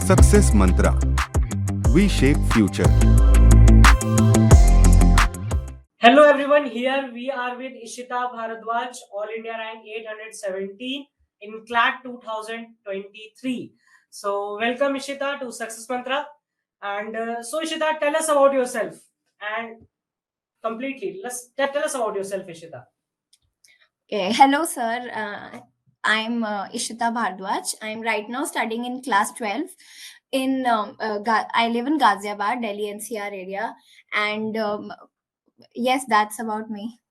Success Mantra. We shape future. Hello everyone, here we are with Ishita Bhardwaj, All India rank 817 in CLAT 2023. So welcome Ishita to Success Mantra. And so Ishita, tell us about yourself and completely. Tell us about yourself, Ishita. Okay. Hello, sir. I'm Ishita Bhardwaj. I'm right now studying in class 12. I live in Ghaziabad, Delhi NCR area, and yes, that's about me.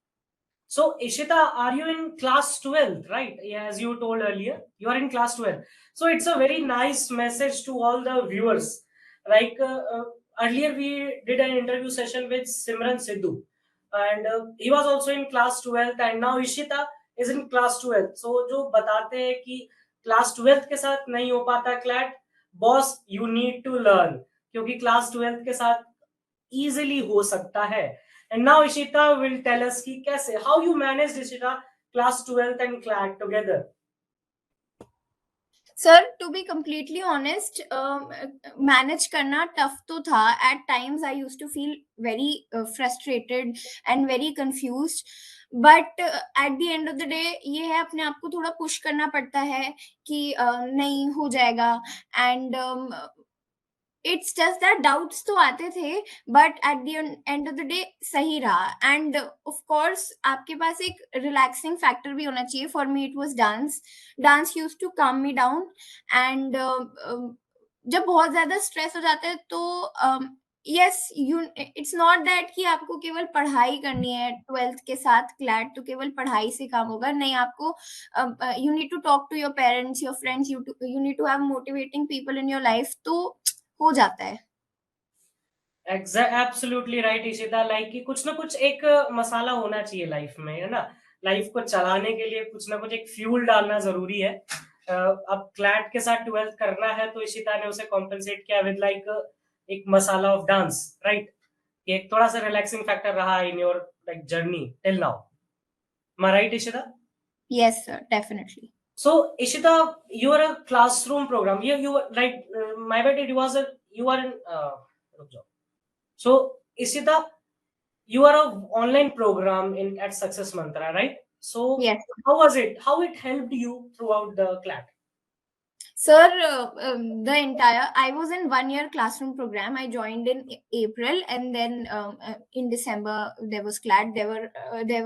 So Ishita, are you in class 12, right? Yeah, as you told earlier, you are in class 12. So it's a very nice message to all the viewers. Earlier we did an interview session with Simran Sidhu, and he was also in class 12, and now Ishita is in class 12. So जो बताते हैं कि class 12 के साथ नहीं हो पाता CLAT, boss you need to learn, क्योंकि class 12 के साथ easily हो सकता है. And now Ishita will tell us कि कैसे, how you managed Ishita class 12th and CLAT together. Sir, to be completely honest, manage करना tough तो था. At times I used to feel very frustrated and very confused. But at the end of the day, ये है अपने आप को थोड़ा push करना पड़ता है कि नहीं हो जाएगा. And it's just that doubts तो आते थे, but at the end of the day सही रहा. And of course आपके पास एक relaxing factor भी होना चाहिए. For me it was dance used to calm me down. And जब बहुत ज्यादा stress हो जाता है तो yes, it's not that कि आपको केवल पढ़ाई करनी है 12th के साथ CLAT तो केवल पढ़ाई से काम होगा. नहीं, आपको you need to talk to your parents, your friends, you need to have motivating people in your life. तो हो जाता है. Absolutely right Ishita, like कि कुछ ना कुछ एक मसाला होना चाहिए लाइफ में, है ना. लाइफ को चलाने के लिए कुछ ना कुछ एक फ्यूल डालना जरूरी है. अब क्लैट के साथ 12th करना है तो इशिता ने उसे कॉम्पेंसेट किया विद लाइक एक मसाला ऑफ डांस, राइट. एक थोड़ा सा रिलैक्सिंग फैक्टर रहा in your like journey till now. Am I right, Ishita? Yes, sir, definitely. So Ishita, you are a classroom program. You were like my bad. You are in. So Ishita, you are a online program at Success Mantra, right? So yes, how was it? How it helped you throughout the CLAT? Sir, I was in 1 year classroom program. I joined in April, and then in December there was CLAT. There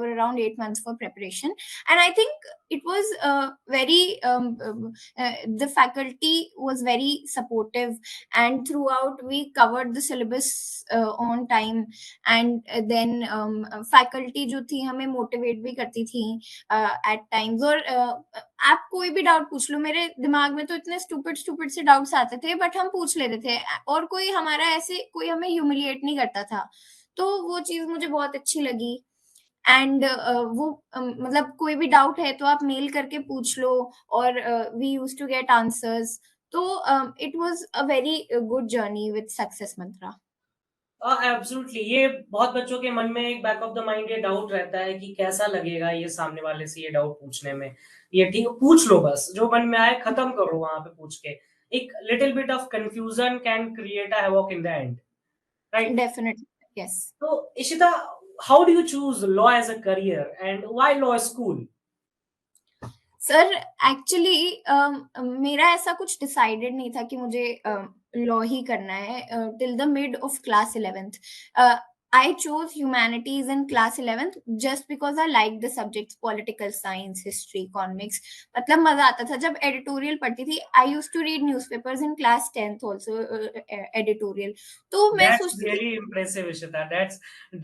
were around 8 months for preparation, and I think it was the faculty was very supportive, and throughout we covered the syllabus on time. And then faculty जो थी हमें motivate भी करती थी at times. और आप कोई भी डाउट पूछ लो, मेरे दिमाग में तो इतने स्टूपिड से डाउट्स आते थे, बट हम पूछ लेते थे और कोई हमें ह्यूमिलिएट नहीं करता था. तो वो चीज मुझे बहुत अच्छी लगी. एंड मतलब कोई भी डाउट है तो आप मेल करके पूछ लो, और we used to get answers. तो it was a very good journey with success mantra. Absolutely. ये बहुत बच्चों के मन में एक बैक ऑफ द माइंड ये डाउट रहता है कि कैसा लगेगा ये सामने वाले से ये डाउट पूछने में. ये ठीक, पूछ लो, बस जो मन में आए खत्म करो वहां पे पूछ के. एक little bit of confusion can create a havoc in the end, right? Definitely, yes. तो Ishita, how do you choose law as a career and why law school? Sir actually मेरा ऐसा कुछ डिसाइडेड नहीं था कि मुझे लॉ ही करना है. Till the mid of class 11th I chose humanities in class 11th just because I liked the subjects political science, history, economics. मतलब मजा आता था जब editorial पढ़ती थी. I used to read newspapers in class 10th also, editorial. तो मैं That's really impressive, Ishita.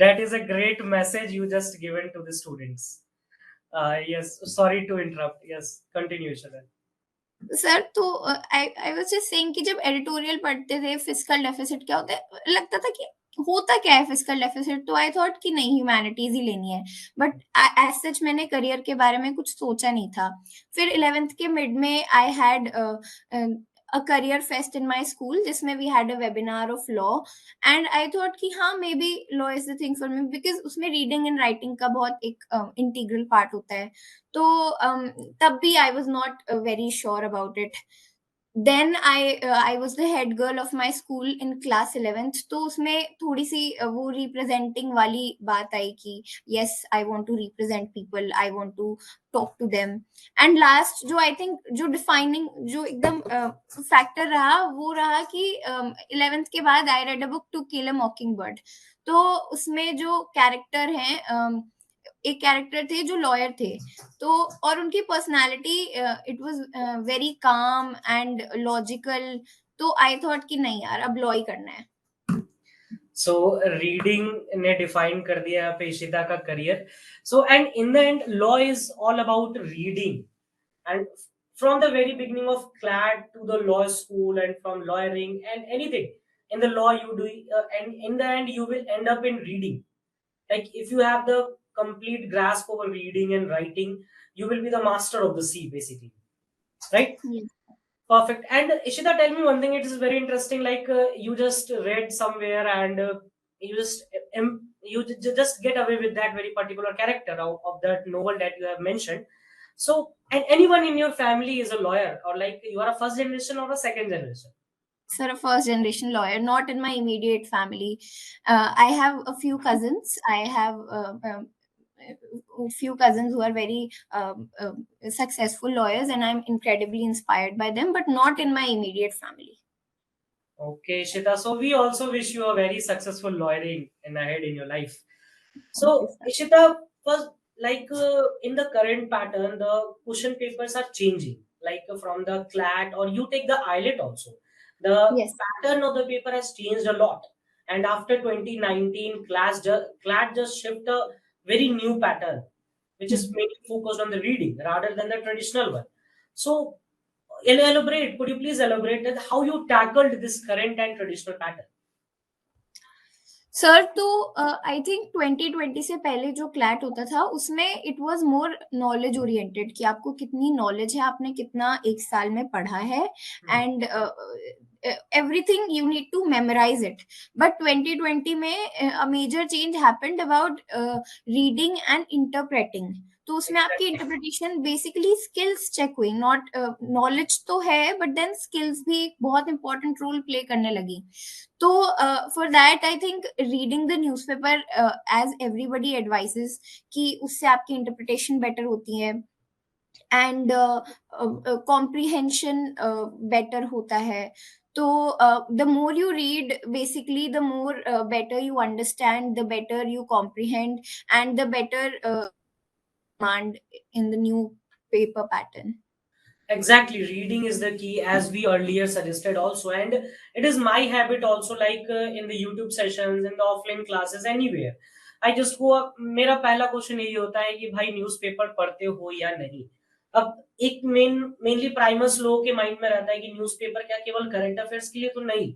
That is a great message you just given to the students. Yes, sorry to interrupt. Yes, continue, Ishita. Sir तो I was just saying कि जब editorial पढ़ते थे fiscal deficit क्या होता है, लगता था कि होता क्या है फिजिकल डेफिसिट. तो आई थॉट कि नहीं ह्यूमैनिटीज ही लेनी है, बट एज सच मैंने करियर के बारे में कुछ सोचा नहीं था. फिर 11th के मिड में I had a career fest in my school जिसमें we had a webinar of law, and I thought कि हाँ maybe law is the thing for me because उसमें reading and writing का बहुत एक integral part होता है. तो तब भी I was not very sure about it. Then I was the head girl of my school in class 11th, तो उसमें थोड़ी सी वो रिप्रेजेंटिंग वाली बात आई कि yes I want to represent people, I want to talk to them. And last जो I think जो डिफाइनिंग जो एकदम फैक्टर रहा वो रहा कि 11th के बाद I read a book to kill a mockingbird. तो उसमें जो कैरेक्टर हैं, एक कैरेक्टर थे जो लॉयर थे, तो और उनकी personality it was very calm and logical. तो आई थॉट कि नहीं यार अब लॉ ही करना है. सो रीडिंग ने डिफाइन कर दिया यहाँ पे इशिता का career. So and in the and law is all about reading. And from the very beginning of CLAT to the law school and from lawyering and anything in the law you do, and in the end you will end up in reading. Like if you have the complete grasp over reading and writing, you will be the master of the sea basically, right? Yes. Perfect. And Ishita, tell me one thing. It is very interesting. Like you just read somewhere and you just just get away with that very particular character of that novel that you have mentioned. So, and anyone in your family is a lawyer, or like you are a first generation or a second generation? Sir, a first generation lawyer, not in my immediate family. I have a few cousins. I have a few cousins who are very successful lawyers, and I'm incredibly inspired by them, but not in my immediate family. Okay, Ishita. So we also wish you a very successful lawyering and ahead in your life. Thank you, So, sir. Ishita, first, like in the current pattern, the question papers are changing. Like from the CLAT, or you take the IELTS also. The Yes. pattern of the paper has changed a lot. And after 2019, CLAT just shift a very new pattern, which is Hmm. mainly focused on the reading rather than the traditional one. So, elaborate. Could you please elaborate that how you tackled this current and traditional pattern? Sir, तो I think 2020 से पहले जो CLAT होता था उसमें it was more knowledge oriented कि आपको कितनी नॉलेज है, आपने कितना एक साल में पढ़ा है, and everything you need to memorise it. But 2020 में a major change happened about reading and interpreting. तो उसमें आपकी Exactly. Interpretation basically skills check हुई, नॉट नॉलेज तो है बट देन स्किल्स भी एक बहुत इंपॉर्टेंट रोल प्ले करने लगी. तो for that I think reading the newspaper as everybody advises कि उससे आपकी इंटरप्रिटेशन बेटर होती है, एंड कॉम्प्रिहेंशन बेटर होता है. तो the more you read basically the more better you understand, the better you comprehend, and the better command in the new paper pattern. Exactly, reading is the key, as we earlier suggested also, and it is my habit also. Like in the YouTube sessions, in the offline classes, anywhere, I just go up. मेरा पहला question यही होता है कि भाई newspaper पढ़ते हो या नहीं. अब एक मेनली प्राइमर्स लोगों के माइंड में रहता है कि न्यूज़पेपर क्या केवल करंट अफेयर्स के लिए, तो नहीं.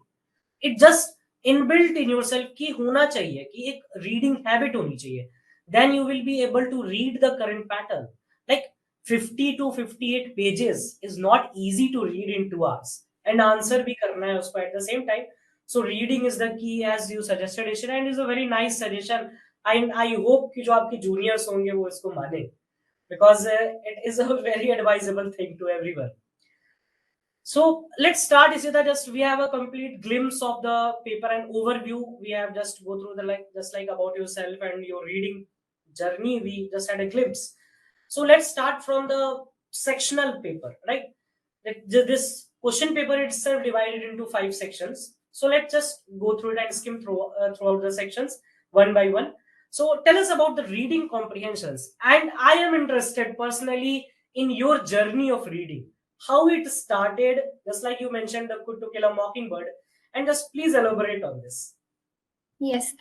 It just inbuilt in yourself कि होना चाहिए, कि एक रीडिंग हैबिट होनी चाहिए. Then you will be able to read the current pattern. Like 50 to 58 pages is not easy to read in 2 hours, and answer भी करना है उसको at the same time. So reading is the key, as you suggested, Ishita, and is a very nice suggestion. I hope कि जो आपके juniors होंगे वो इसको माने, because it is a very advisable thing to everyone. So let's start, Ishita. Just we have a complete glimpse of the paper and overview. We have just go through the like just like about yourself and your reading journey. We just had a glimpse. So let's start from the sectional paper, right? This question paper itself divided into 5 sections. So let's just go through it and skim throughout the sections one by one. So tell us about the reading comprehensions. And I am interested personally in your journey of reading, how it started, just like you mentioned the Good to Kill a Mockingbird, and just please elaborate on this. Yes,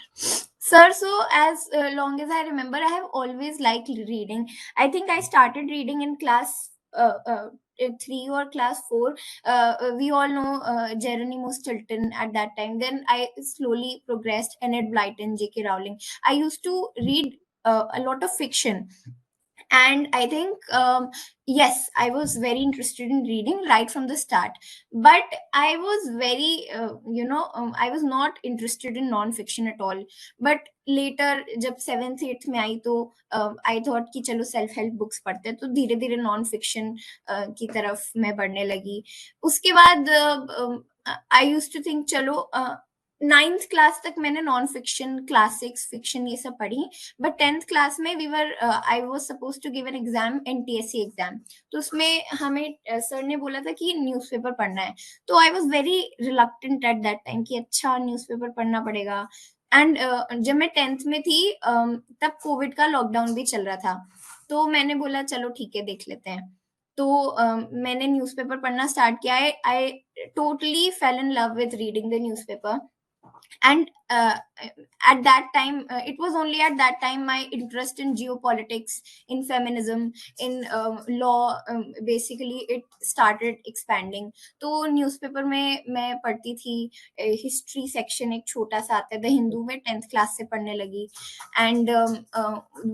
sir. So, as long as I remember, I have always liked reading. I think I started reading in class 3 or class 4. We all know Geronimo Stilton at that time. Then I slowly progressed. Enid Blyton, J.K. Rowling. I used to read a lot of fiction, And I think, yes, I was very interested in reading right from the start, but I was very, I was not interested in non-fiction at all. But later जब 7th 8th में आई तो I thought कि चलो self help books पढ़ते हैं, तो धीरे धीरे नॉन फिक्शन की तरफ मैं बढ़ने लगी. उसके बाद आई यूज टू थिंक चलो 9th क्लास तक मैंने नॉन फिक्शन, क्लासिक्स, फिक्शन ये सब पढ़ी. बट 10th क्लास में we were I was suppose to give an exam, NTSC exam. तो उसमें हमें सर ने बोला था कि न्यूज़पेपर पढ़ना है. तो I was very reluctant at that time कि अच्छा न्यूज़पेपर पढ़ना पड़ेगा. एंड जब मैं 10th में थी तब कोविड का लॉकडाउन भी चल रहा था. तो मैंने बोला चलो ठीक है, देख लेते हैं. तो मैंने न्यूज़पेपर पढ़ना स्टार्ट किया. I totally fail in love with reading the newspaper. And at that time, it was only at that time my interest in geopolitics, in feminism, in law, basically it started expanding. तो newspaper में मैं पढ़ती थी. History section एक छोटा सा आता है द हिंदू में, 10th क्लास से पढ़ने लगी. एंड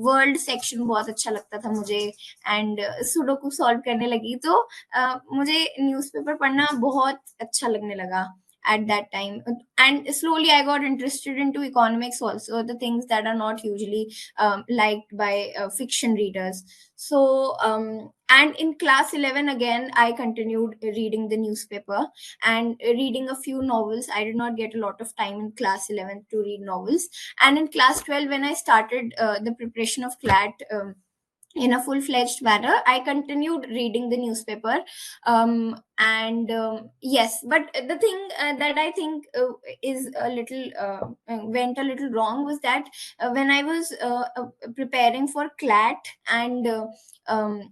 वर्ल्ड सेक्शन बहुत अच्छा लगता था मुझे. एंड सुडोकू सॉल्व करने लगी. तो मुझे न्यूज़पेपर पढ़ना बहुत अच्छा लगने लगा at that time. And slowly I got interested into economics also, the things that are not usually liked by fiction readers. So and in class 11 again I continued reading the newspaper and reading a few novels. I did not get a lot of time in class 11 to read novels. And in class 12 when I started the preparation of CLAT, in a full-fledged manner, I continued reading the newspaper. And yes, but the thing that I think is a little went a little wrong was that when I was preparing for CLAT and um,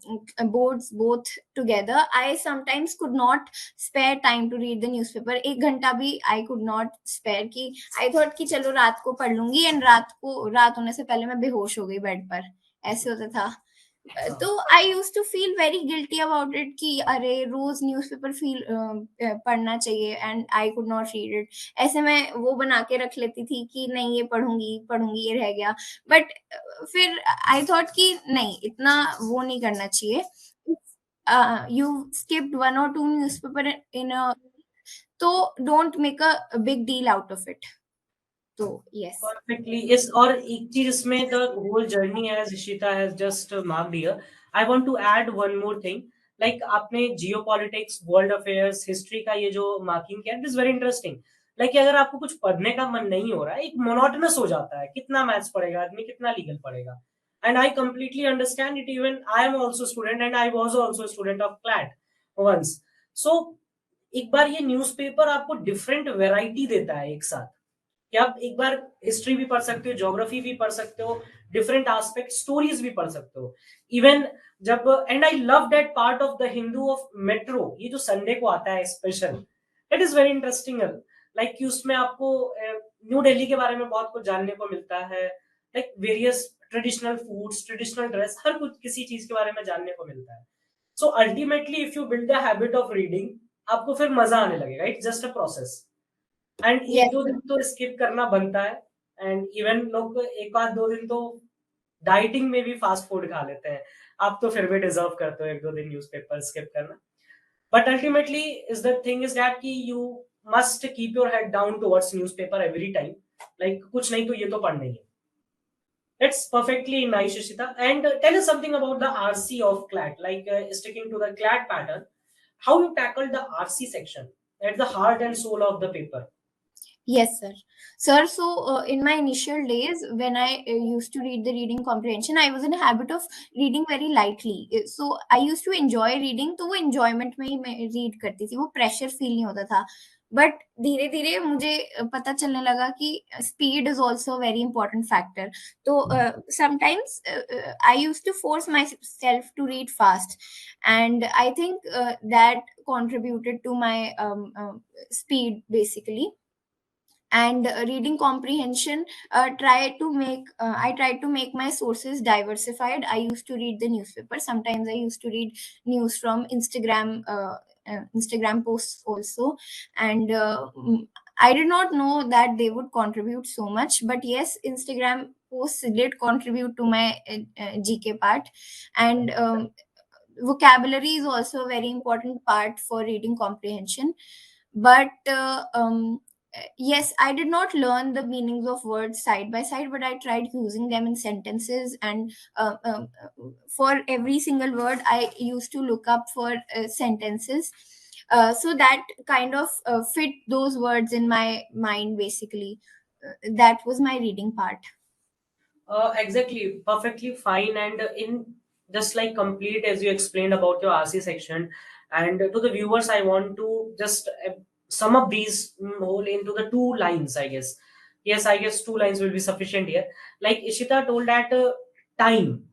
boards both together, I sometimes could not spare time to read the newspaper. एक घंटा भी I could not spare. कि I thought कि चलो रात को पढ़ लूंगी, एंड रात होने से पहले मैं बेहोश हो गई बेड पर. ऐसे होता था. तो I use to feel very guilty about it कि अरे रोज न्यूज़पेपर फील पढ़ना चाहिए, and I could not read it. ऐसे मैं वो बना के रख लेती थी कि नहीं ये पढ़ूंगी पढ़ूंगी, ये रह गया. बट फिर आई थॉट कि नहीं, इतना वो नहीं करना चाहिए. You skipped 1 or 2 newspaper in a, तो don't make a big deal out of it. तो यस. Perfectly. Is और एक चीज इसमें the whole journey as Ishita has just marked here. I want to add one more thing. Like आपने geopolitics, world affairs, history का ये जो marking किया, it is very interesting. Like अगर आपको कुछ पढ़ने का मन नहीं हो रहा है, एक monotonous हो जाता है. कितना मैथ्स पढ़ेगा आदमी, कितना लीगल पढ़ेगा. And I completely understand it. Even I am also student and I was also a student of CLAT once. So एक बार ये न्यूज़पेपर आपको डिफरेंट वैरायटी देता है एक साथ, कि आप एक बार हिस्ट्री भी पढ़ सकते हो, ज्योग्राफी भी पढ़ सकते हो, डिफरेंट एस्पेक्ट स्टोरीज भी पढ़ सकते हो. इवन जब and I love that part of the Hindu of metro, ये जो संडे को आता है special, it is very interesting. Like कि उसमें आपको न्यू दिल्ली के बारे में बहुत कुछ जानने को मिलता है. Like various traditional foods, traditional dress, हर कुछ किसी चीज के बारे में जानने को मिलता है. So ultimately if you build the habit of reading, आपको फिर मजा आने लगेगा. It's just a process. And एक Yes. दो दिन तो स्किप करना बनता है. एंड इवन लोग एक आध दो दिन तो डाइटिंग में भी फास्ट फूड खा लेते हैं. आप तो फिर भी डिजर्व करते हो एक दो दिन न्यूज़पेपर स्किप करना. But ultimately is the thing is that कि you must keep your head down towards newspaper every time. Like कुछ नहीं तो ये तो पढ़ना ही है. It's perfectly nice, Ishita. And tell us something about the RC of CLAT, like sticking to the CLAT pattern, how you tackled the RC section. That's the heart and soul of the paper. Yes, sir. Sir, so in my initial days, when I used to read the reading comprehension, I was in a habit of reading very lightly. So I used to enjoy reading, तो वो enjoyment में ही मैं read करती थी, वो pressure feel नहीं होता था. But धीरे धीरे मुझे पता चलने लगा कि speed is also a very important factor. तो sometimes I used to force myself to read fast, and I think that contributed to my speed basically. And reading comprehension, I tried to make my sources diversified. I used to read the newspaper, sometimes I used to read news from Instagram posts also. And I did not know that they would contribute so much, but yes, Instagram posts did contribute to my GK part. And vocabulary is also a very important part for reading comprehension. But yes, I did not learn the meanings of words side by side, but I tried using them in sentences. And for every single word, I used to look up for sentences. So that kind of fit those words in my mind, basically. That was my reading part. Exactly, perfectly fine. And in just like complete as you explained about your RC section, and to the viewers, I want to just sum up these whole into the two lines, I guess. Yes, I guess two lines will be sufficient here. Like Ishita told that time,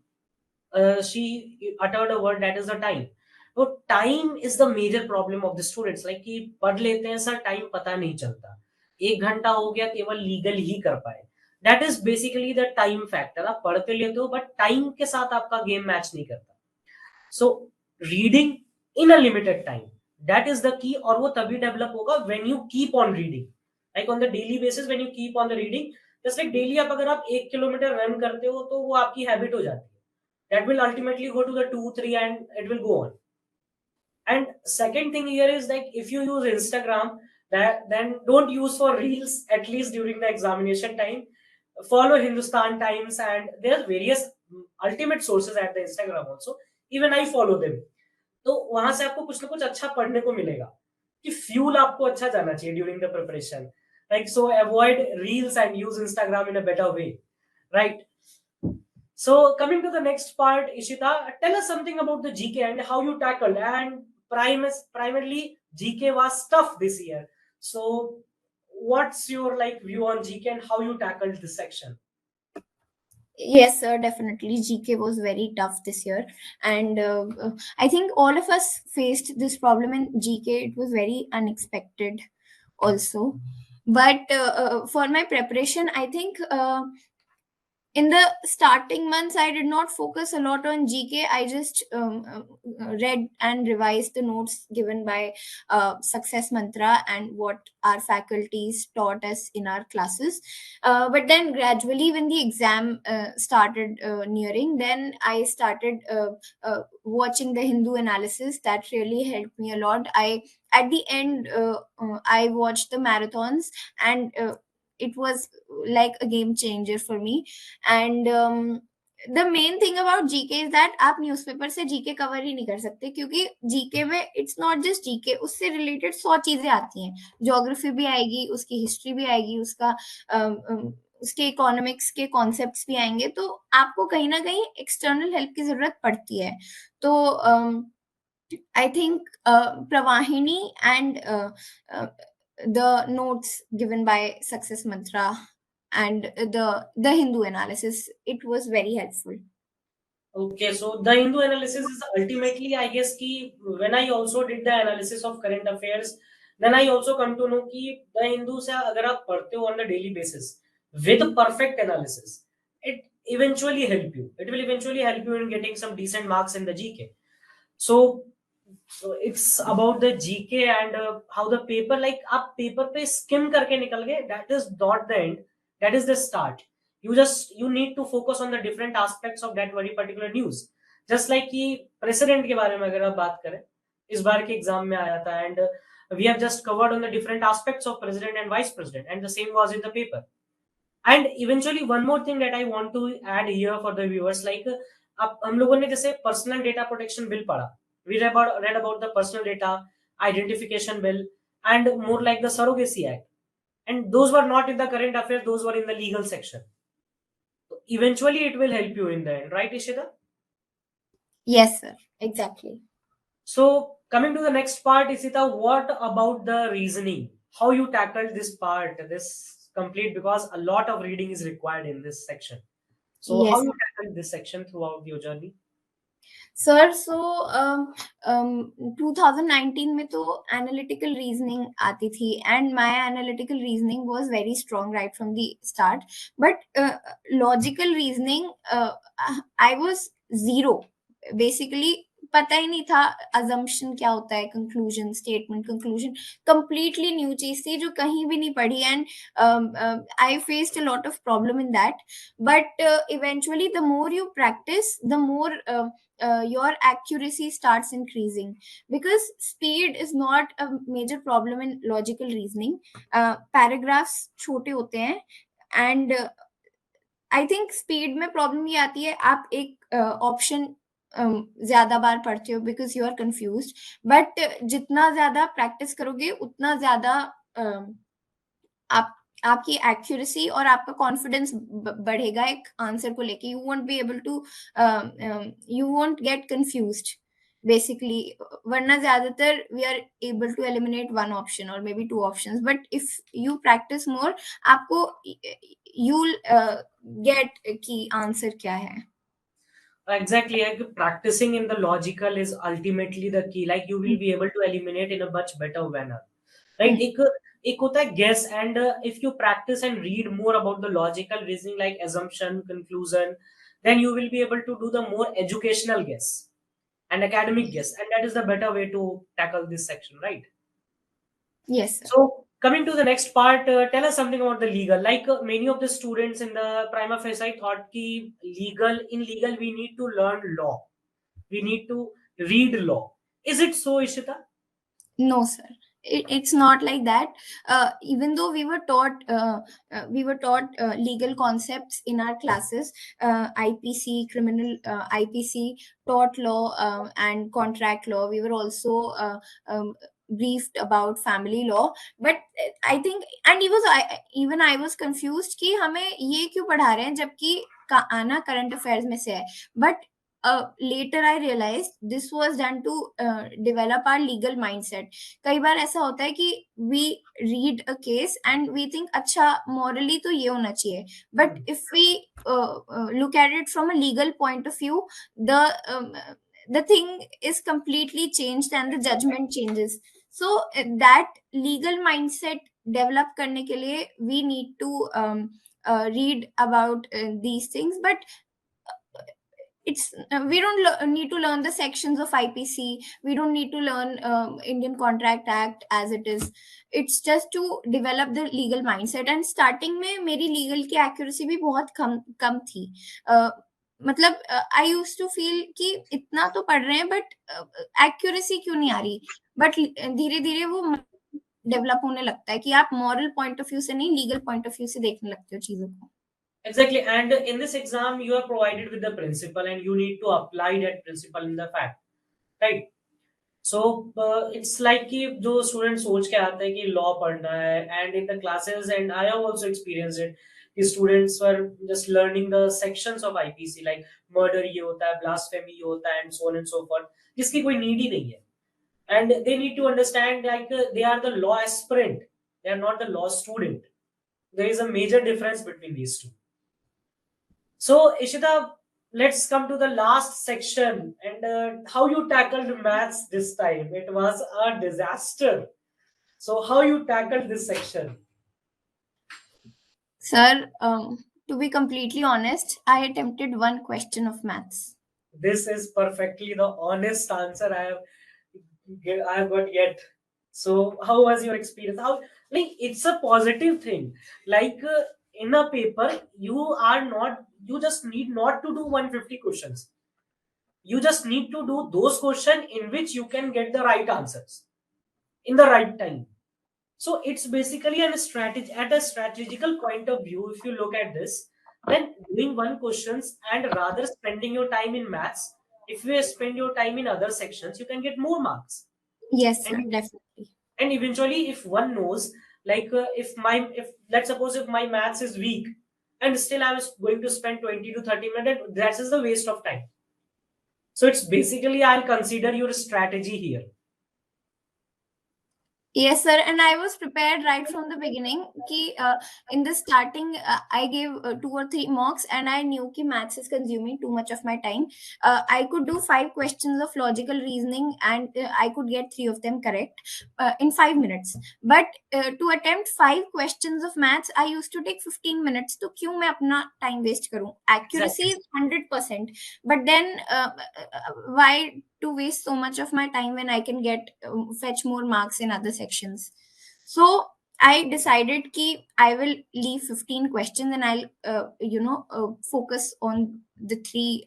she uttered a word that is the time. So time is the major problem of the students. Like कि पढ़ लेते हैं sir, time पता नहीं चलता, 1 घंटा हो गया केवल लीगल ही कर पाए. That is basically the time factor. आप पढ़ते लेते हो बट टाइम के साथ आपका गेम मैच नहीं करता. So reading in a limited time, that is the key. और वो तभी डेवलप होगा when you keep on reading, like on the daily basis. When you keep on the reading, just like daily आप अगर आप 1 kilometre run करते हो तो वो आपकी हैबिट हो जाती है. That will ultimately go to the 2 3 and it will go on. And second thing here is like, if you use Instagram, that then don't use for reels, at least during the examination time. Follow Hindustan Times, and there are various ultimate sources at the Instagram also. Even I follow them. तो वहां से आपको कुछ ना कुछ अच्छा पढ़ने को मिलेगा कि फ्यूल आपको अच्छा जाना चाहिए during the preparation. Like so avoid reels and use Instagram in a better way, right? So coming to the next part, Ishita, tell us something about the GK and how you tackled. And primarily GK was tough this year. So what's your like view on GK and how you tackled this section? Yes, sir, definitely. GK was very tough this year. And I think all of us faced this problem in GK. It was very unexpected also. But for my preparation, I think in the starting months, I did not focus a lot on GK. I just read and revised the notes given by Success Mantra and what our faculties taught us in our classes. But then gradually, when the exam started nearing, then I started watching the Hindu analysis. That really helped me a lot. At the end, I watched the marathons, and it was like a game changer for me. And the main thing about GK is that आप newspaper से GK cover ही नहीं कर सकते, क्योंकि GK में it's not just GK, उससे related 100 चीजें आती हैं. ज्योग्राफी भी आएगी, उसकी हिस्ट्री भी आएगी, उसके इकोनॉमिक्स के कॉन्सेप्ट्स भी आएंगे. तो आपको कहीं ना कहीं एक्सटर्नल हेल्प की जरूरत पड़ती है. तो I think Pravahini and the notes given by Success Mantra and the Hindu analysis, it was very helpful. Okay, so the Hindu analysis is ultimately, I guess, ki when I also did the analysis of current affairs, then I also come to know कि the Hindu से अगर आप पढ़ते हो on the daily basis with perfect analysis, it eventually help you. It will eventually help you in getting some decent marks in the GK. So it's about the GK and how the paper, like आप paper पे skim करके निकल गए, that is not the end, that is the start. You need to focus on the different aspects of that very particular news. Just like कि president के बारे में अगर आप बात करें, इस बार के एग्जाम में आया था, and we have just covered on the different aspects of president and vice president, and the same was in the paper. And eventually one more thing that I want to add here for the viewers, like अब हम लोगों ने जैसे personal data protection bill पढ़ा, we read about the personal data identification bill and more like the surrogacy act, and those were not in the current affairs, those were in the legal section. So eventually it will help you in the end, right, Ishita? Yes, sir, exactly. So coming to the next part, Ishita, what about the reasoning, how you tackled this part, this complete, because a lot of reading is required in this section. So Yes, how you tackled this section throughout your journey? sir. So 2019 में तो analytical reasoning आती थी, and my analytical reasoning was very strong right from the start. But logical reasoning, I was zero. Basically, पता ही नहीं था assumption क्या होता है, conclusion statement, conclusion, completely new चीज थी जो कहीं भी नहीं पढ़ी, and I faced a lot of problem in that. But eventually the more you practice, the more your accuracy starts increasing, because speed is not a major problem in logical reasoning. Paragraphs छोटे होते हैं, and I think speed में problem ये आती है, आप एक option ज्यादा बार पढ़ते हो because you are confuse, but जितना ज्यादा प्रैक्टिस करोगे उतना ज्यादा आप आपकी एक्यूरेसी और आपका कॉन्फिडेंस बढ़ेगा एक आंसर को लेके. You won't be able to, you won't get confused basically. वरना ज्यादातर we are able to eliminate one option और maybe two options, but if you practise more, आपको यू गेट कि आंसर क्या है. Exactly, like practicing in the logical is ultimately the key. Like you will be able to eliminate in a much better manner. Right? एक होता है guess, and if you practice and read more about the logical reasoning, like assumption, conclusion, then you will be able to do the more educational guess and academic guess, and that is the better way to tackle this section, right? Yes, sir. So coming to the next part, tell us something about the legal. Like many of the students in the prima facie thought ki in legal we need to learn law, we need to read law. Is it so, Ishita? No, sir. It's not like that. Even though we were taught legal concepts in our classes, IPC, criminal, IPC, tort law, and contract law. We were also briefed about family law. But I think, and even I was confused कि हमें ये क्यों पढ़ा रहे हैं जबकि आना current affairs में से है. But later I realized this was done to develop our legal mindset. कई बार ऐसा होता है कि we read a case and we think अच्छा morally तो ये होना चाहिए, but if we look at it from a legal point of view, the thing is completely changed and the judgment changes. So that legal mindset develop करने के लिए we need to read about these things. But it's we don't need to learn the sections of IPC. We don't need to learn Indian Contract Act as it is. It's just to develop the legal mindset. And starting में मेरी legal की accuracy भी बहुत कम थी. मतलब आई use to feel कि इतना तो पढ़ रहे हैं बट एक्यूरेसी क्यों नहीं आ रही. बट धीरे धीरे वो डेवलप होने लगता है कि आप मॉरल पॉइंट ऑफ व्यू से नहीं, लीगल पॉइंट ऑफ व्यू से देखने लगते हो चीजों को. Exactly, and in this exam you are provided with the principle and you need to apply that principle in the fact, right? So it's like कि जो student सोच के आते हैं कि law पढ़ना है, and in the classes, and I have also experienced it, कि students were just learning the sections of IPC, like murder ये होता है, blasphemy ये होता है, and so on and so forth, जिसकी कोई need ही नहीं है. And they need to understand like they are the law aspirant, they are not the law student. There is a major difference between these two. So Ishita, let's come to the last section, and how you tackled maths this time. It was a disaster. So how you tackled this section? Sir, to be completely honest, I attempted one question of maths. This is perfectly the honest answer I have got yet. So how was your experience? How, like, it's a positive thing. Like in a paper, you just need not to do 150 questions. You just need to do those questions in which you can get the right answers in the right time. So it's basically a strategy. At a strategical point of view, if you look at this, then doing one questions and rather spending your time in maths, if you spend your time in other sections, you can get more marks. Yes, sir, definitely. And eventually, if one knows, like if let's suppose if my maths is weak and still I was going to spend 20 to 30 minutes, that is the waste of time. So it's basically, I'll consider your strategy here. Yes, sir, and I was prepared right from the beginning. Ki, in the starting, I gave 2 or 3 mocks, and I knew कि maths is consuming too much of my time. I could do 5 questions of logical reasoning, and I could get 3 of them correct in 5 minutes. But to attempt 5 questions of maths, I used to take 15 minutes. तो क्यों मैं अपना time waste करूं? Accuracy is 100%, but then why to waste so much of my time when I can get fetch more marks in other sections. So I decided ki I will leave 15 questions and I'll focus on the three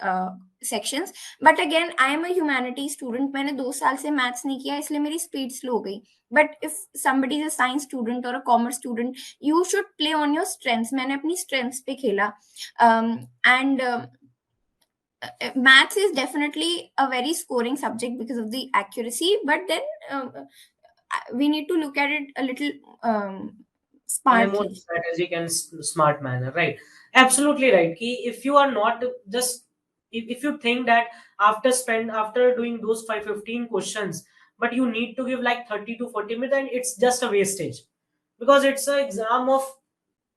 sections. But again, I am a humanities student. मैंने 2 साल से maths नहीं किया, इसलिए मेरी speed slow हो गई. But if somebody is a science student or a commerce student, you should play on your strengths. मैंने अपनी strengths पे खेला. And maths is definitely a very scoring subject because of the accuracy, but then we need to look at it a little in a more smartly. strategic and smart manner, right? Absolutely right. Ki if you are not just, if you think that after doing those 515 questions, but you need to give like 30 to 40 minutes, then it's just a wastage, because it's an exam of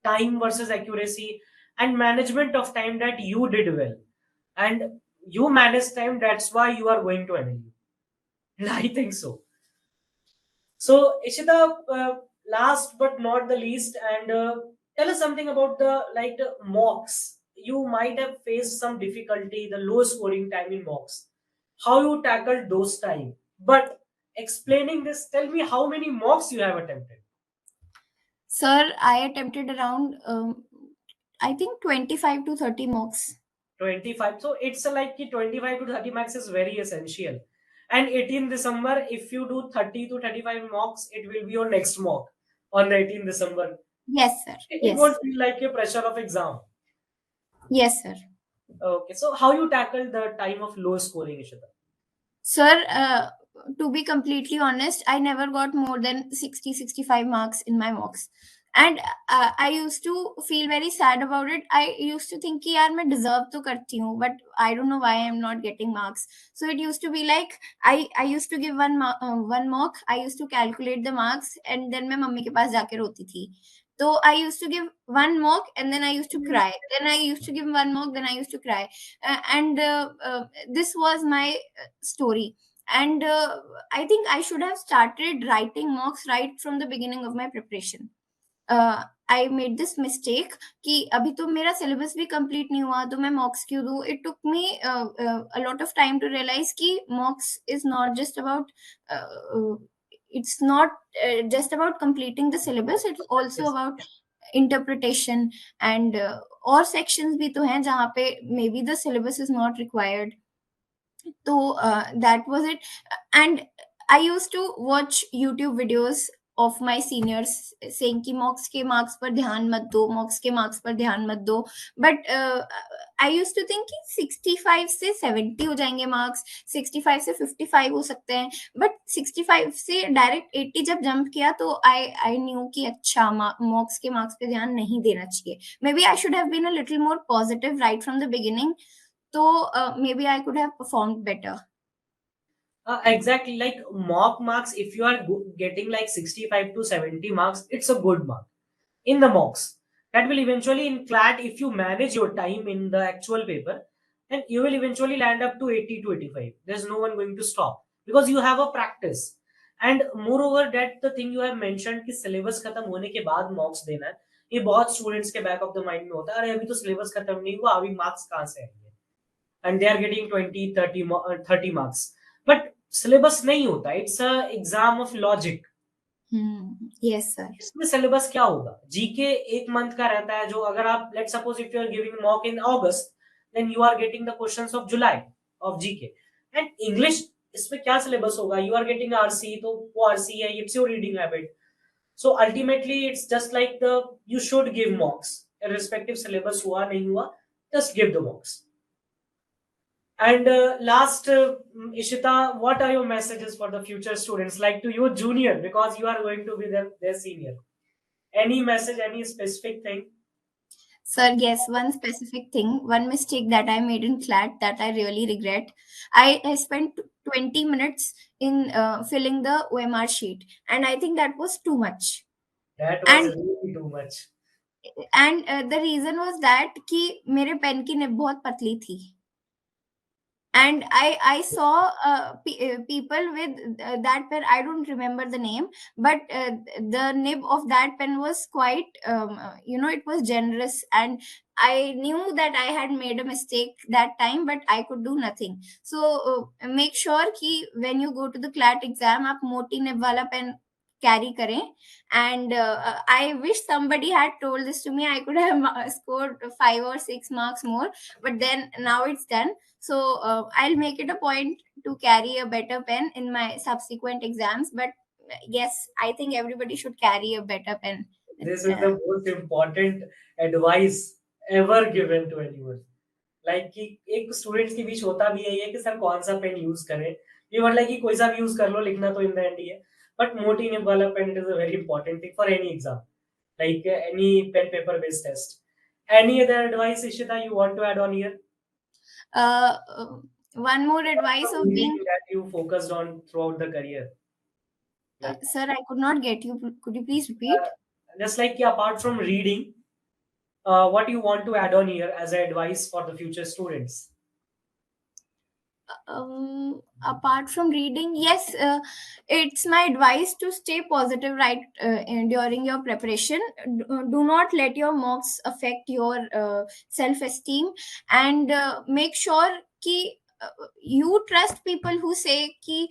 time versus accuracy and management of time that you did well, and you manage time. That's why you are going to NLU. I think so. So, Ishita, last but not the least, and tell us something about the mocks. You might have faced some difficulty, the low scoring time in mocks. How you tackled those time? But explaining this, tell me how many mocks you have attempted. Sir, I attempted around, I think 25 to 30 mocks. 25. So it's like ki 25 to 30 marks is very essential. And 18 December, if you do 30 to 35 mocks, it will be your next mock on the 18 December. Yes, sir. It Yes. won't feel like a pressure of exam. Yes, sir. Okay, so how you tackle the time of low scoring, Ishita? Sir, to be completely honest, I never got more than 60-65 marks in my mocks. And I used to feel very sad about it. I used to think कि यार मैं deserve तो करती हूँ, but I don't know why I'm not getting marks. So it used to be like I used to give one mock. I used to calculate the marks and then मैं mummy के पास जाके रोती थी. So I used to give one mock and then I used to cry. Then I used to give one mock, then I used to cry. And this was my story. And I think I should have started writing mocks right from the beginning of my preparation. I made this mistake कि अभी तो मेरा syllabus भी complete नहीं हुआ तो मैं mocks क्यों दूँ. It took me a lot of time to realize कि mocks is not just about it's not just about completing the syllabus. It's also Yes. about interpretation and और sections भी तो हैं जहाँ पे maybe the syllabus is not required. So that was it. And I used to watch YouTube videos of my seniors saying कि mocks के marks पर ध्यान मत दो, mocks के marks पर ध्यान मत दो. But I used to think कि 65 से 70 हो जाएंगे marks, 65 से 55 हो सकते हैं. But 65 से direct 80 जब jump किया तो I knew कि अच्छा mocks के marks पे ध्यान नहीं देना चाहिए. Maybe I should have been a little more positive right from the beginning. So maybe I could have performed better. Exactly, like mock marks, if you are getting like 65 to 70 marks, it's a good mark in the mocks. That will eventually in CLAT, if you manage your time in the actual paper, and you will eventually land up to 80 to 85. There's no one going to stop because you have a practice. And moreover, that the thing you have mentioned कि syllabus खत्म होने के बाद mocks देना है, ये बहुत students के back of the mind में होता है, अरे अभी तो syllabus खत्म नहीं हुआ, अभी marks कहाँ से आएंगे? And they are getting 20, 30, 30 marks. But syllabus नहीं होता, it's a exam of logic. Yes, sir. इसमें सिलेबस क्या होगा? जीके एक मंथ का रहता है, जो अगर आप let suppose if you are giving mock in अगस्त, then you are getting the questions of जुलाई ऑफ जीके. एंड इंग्लिश, इसमें क्या सिलेबस होगा? यू आर गेटिंग आरसी, तो वो आरसी है, it's your reading habit. So ultimately it's just like the you should give मॉक्स irrespective syllabus हुआ नहीं हुआ, just give the मॉक्स. And last, Ishita, what are your messages for the future students, like to your junior, because you are going to be their senior? Any message, any specific thing? Sir, yes, one specific thing, one mistake that I made in CLAT that I really regret. I spent 20 minutes in filling the OMR sheet, and I think that was too much. That was And really too much. the reason was that कि मेरे pen की nib बहुत पतली थी. And I saw people with that pen. I don't remember the name, but the nib of that pen was quite it was generous, and I knew that I had made a mistake that time, but I could do nothing. So make sure कि when you go to the CLAT exam, आप मोटी nib वाला pen carry करें. And I wish somebody had told this to me. I could have scored 5 or 6 marks more, but then now it's done. So I'll make it a point to carry a better pen in my subsequent exams. But yes, I think everybody should carry a better pen. This is the most important advice ever given to anyone. Like कि एक students के बीच होता भी यही है कि sir कौन सा पेन यूज करें. ये मतलब कि कोई सा भी यूज कर लो, लिखना तो इन द एंड ही है. बट मोटी निब वाला pen is a very important thing for any exam, like any pen paper based test. Any other advice, Ishita, you want to add on here? uh, one more advice of being that you focused on throughout the career. sir, I could not get you. Could you please repeat? Just like apart from reading, what you want to add on here as advice for the future students? Apart from reading, yes, it's my advice to stay positive right during your preparation. Do not let your mocks affect your self-esteem, and make sure कि you trust people who say कि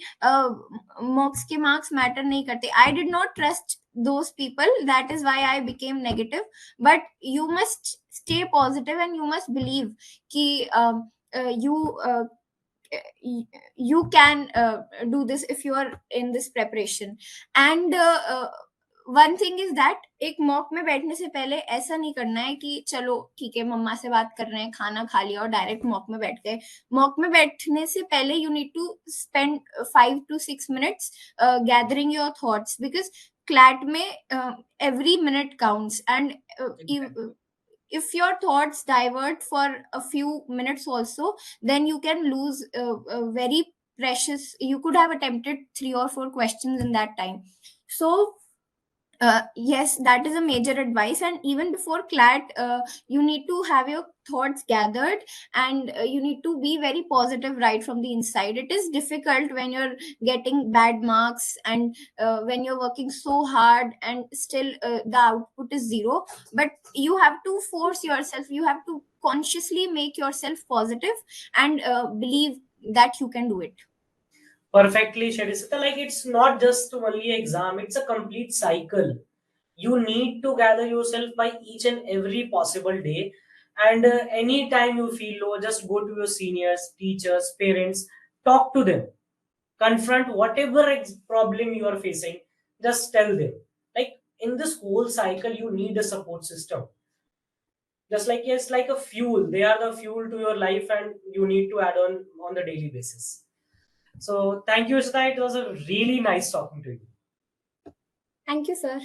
mocks के marks matter नहीं करते. I did not trust those people. That is why I became negative. But you must stay positive and you must believe कि you can do this if you are in this preparation. And one thing is that एक mock में बैठने से पहले ऐसा नहीं करना है कि चलो ठीक है मम्मा से बात कर रहे हैं, खाना खा लिया और डायरेक्ट मॉक में बैठ गए. मॉक में बैठने से पहले you need to spend 5 to 6 minutes gathering your thoughts, because CLAT में every minute counts. And if your thoughts divert for a few minutes also, then you can lose very precious. You could have attempted 3 or 4 questions in that time. So yes, that is a major advice. And even before CLAT, you need to have your thoughts gathered, and you need to be very positive right from the inside. It is difficult when you're getting bad marks, and when you're working so hard and still the output is 0. But you have to force yourself, you have to consciously make yourself positive and believe that you can do it. Perfectly, Shadisita. Like it's not just only exam; it's a complete cycle. You need to gather yourself by each and every possible day, and anytime you feel low, just go to your seniors, teachers, parents, talk to them, confront whatever problem you are facing. Just tell them. Like in this whole cycle, you need a support system. Just like it's like a fuel. They are the fuel to your life, and you need to add on the daily basis. So thank you, Ishita. It was a really nice talking to you. Thank you, sir.